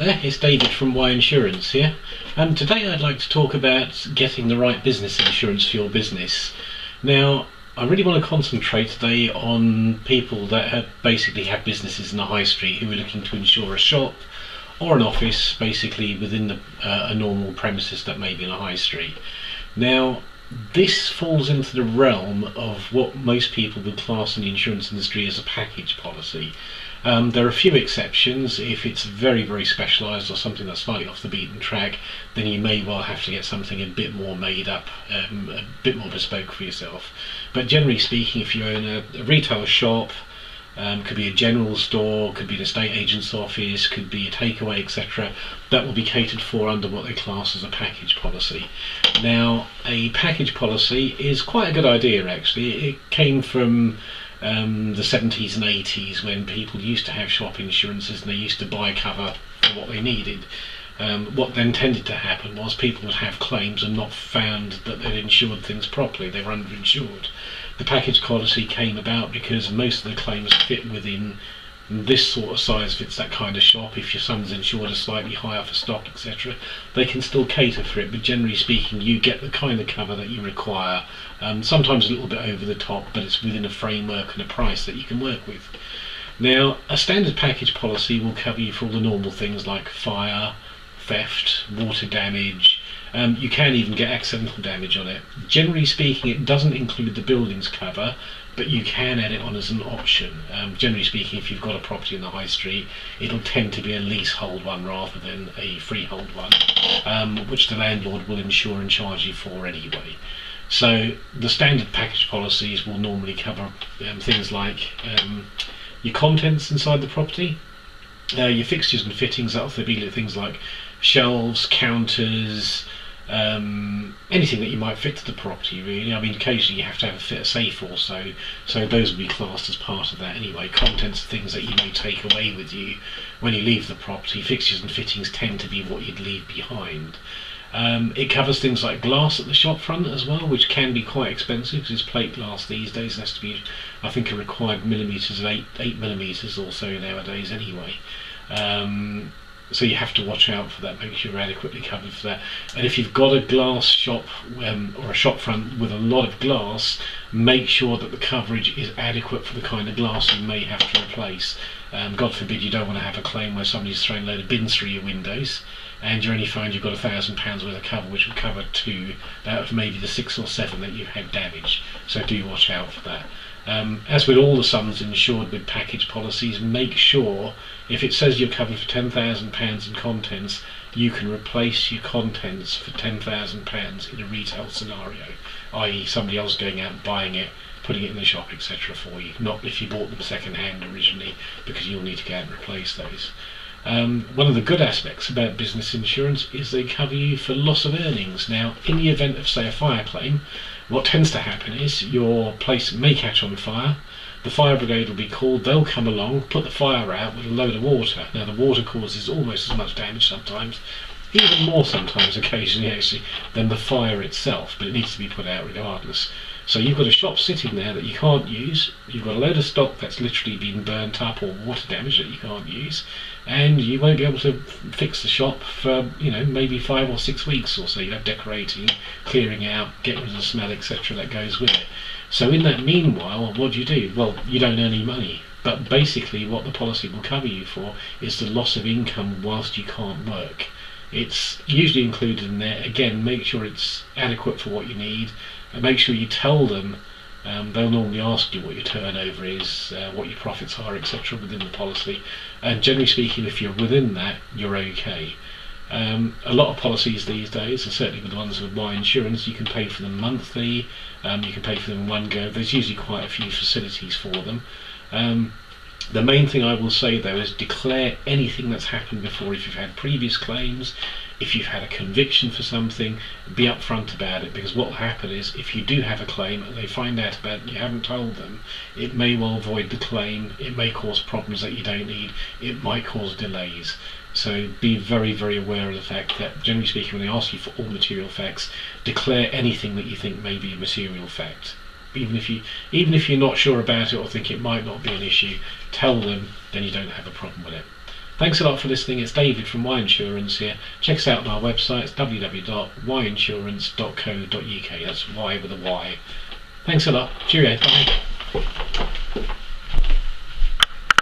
there, it's David from Y Insurance here. Today I'd like to talk about getting the right business insurance for your business. Now, I really want to concentrate today on people that basically have businesses in the high street who are looking to insure a shop or an office basically within a normal premises that may be in a high street. Now, this falls into the realm of what most people would class in the insurance industry as a package policy. There are a few exceptions. If it's very, very specialised or something that's slightly off the beaten track, then you may well have to get something a bit more made up, a bit more bespoke for yourself. But generally speaking, if you own a retail shop, could be a general store, could be an estate agent's office, could be a takeaway, etc., that will be catered for under what they class as a package policy. Now, a package policy is quite a good idea actually. It came from the 70s and 80s, when people used to have shop insurances and they used to buy cover for what they needed. What then tended to happen was people would have claims and not found that they'd insured things properly. They were underinsured. The package policy came about because most of the claims fit within this sort of size, if it's that kind of shop. If your son's insured a slightly higher for stock, etc., they can still cater for it, but generally speaking you get the kind of cover that you require, sometimes a little bit over the top, but it's within a framework and a price that you can work with. Now, a standard package policy will cover you for all the normal things like fire, theft, water damage. You can even get accidental damage on it. Generally speaking, it doesn't include the buildings cover, but you can add it on as an option. Generally speaking, if you've got a property in the high street, it'll tend to be a leasehold one rather than a freehold one, which the landlord will insure and charge you for anyway. So the standard package policies will normally cover things like your contents inside the property, your fixtures and fittings. That'll be things like shelves, counters, anything that you might fit to the property really. I mean, occasionally you have to have a safe also, so those will be classed as part of that anyway. Contents are things that you may take away with you when you leave the property. Fixtures and fittings tend to be what you'd leave behind. It covers things like glass at the shop front as well, which can be quite expensive because it's plate glass these days. It has to be, I think, a required millimetres of 8 millimetres or so nowadays anyway. So you have to watch out for that, make sure you're adequately covered for that. And if you've got a glass shop or a shop front with a lot of glass, make sure that the coverage is adequate for the kind of glass you may have to replace. God forbid you don't want to have a claim where somebody's thrown a load of bins through your windows and you only find you've got £1,000 worth of cover, which will cover 2 out of maybe the 6 or 7 that you've had damaged. So do watch out for that. As with all the sums insured with package policies, make sure if it says you're covered for £10,000 in contents, you can replace your contents for £10,000 in a retail scenario, i.e. somebody else going out and buying it, putting it in the shop, etc. for you, not if you bought them second hand originally, because you'll need to go out and replace those. One of the good aspects about business insurance is they cover you for loss of earnings. Now, in the event of, say, a fire claim, what tends to happen is your place may catch on fire, the fire brigade will be called, they'll come along, put the fire out with a load of water. Now, the water causes almost as much damage sometimes, even more sometimes occasionally actually, than the fire itself, but it needs to be put out regardless. So you've got a shop sitting there that you can't use, you've got a load of stock that's literally been burnt up or water damage that you can't use, and you won't be able to fix the shop for, you know, maybe 5 or 6 weeks or so. You have decorating, clearing out, getting rid of the smell, etc. that goes with it. So in that meanwhile, what do? Well, you don't earn any money, but basically what the policy will cover you for is the loss of income whilst you can't work. It's usually included in there. Again, make sure it's adequate for what you need, and make sure you tell them. They'll normally ask you what your turnover is, what your profits are, etc. within the policy, and generally speaking, if you're within that, you're okay. A lot of policies these days, and certainly with the ones with Y Insurance, you can pay for them monthly, you can pay for them in one go. There's usually quite a few facilities for them. The main thing I will say though is declare anything that's happened before. If you've had previous claims, if you've had a conviction for something, be upfront about it, because what will happen is if you do have a claim and they find out about it and you haven't told them, it may well void the claim, it may cause problems that you don't need, it might cause delays. So be very, very aware of the fact that, generally speaking, when they ask you for all material facts, declare anything that you think may be a material fact. Even if you're not sure about it or think it might not be an issue, tell them, then you don't have a problem with it. Thanks a lot for listening. It's David from Y Insurance here. Check us out on our website. It's www.yinsurance.co.uk. That's Y with a Y. Thanks a lot. Cheerio. Bye.